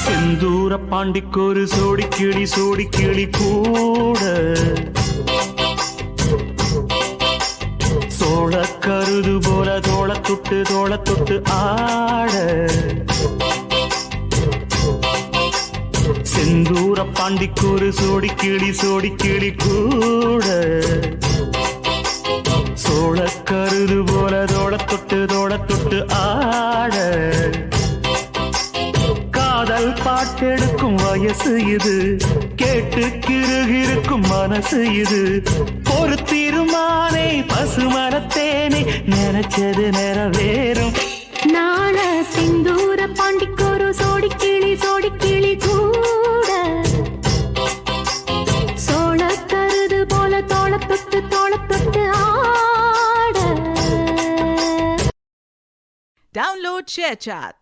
செந்தூர பாண்டிக்கொரு சோடி கிளி கூட சோழ கருது போல தோள தொட்டு ஆட செந்தூர பாண்டிக்கொரு சோடி கிளி கூட சோழ கருது போல தோள தொட்டு ஆட காதல் பாட்டெடுக்கும் வயசு இது கேட்டு கிருகிருக்கும் மனசு இது ஒரு தீர்மானே பசுமரத்தேனே நினைச்சது நிறைவேறும் நாள சிந்தூர பாண்டிக்கொரு சோடி கிளி கூட சோழ கருது போல தோள தொட்டு ஆட. Download ShareChat.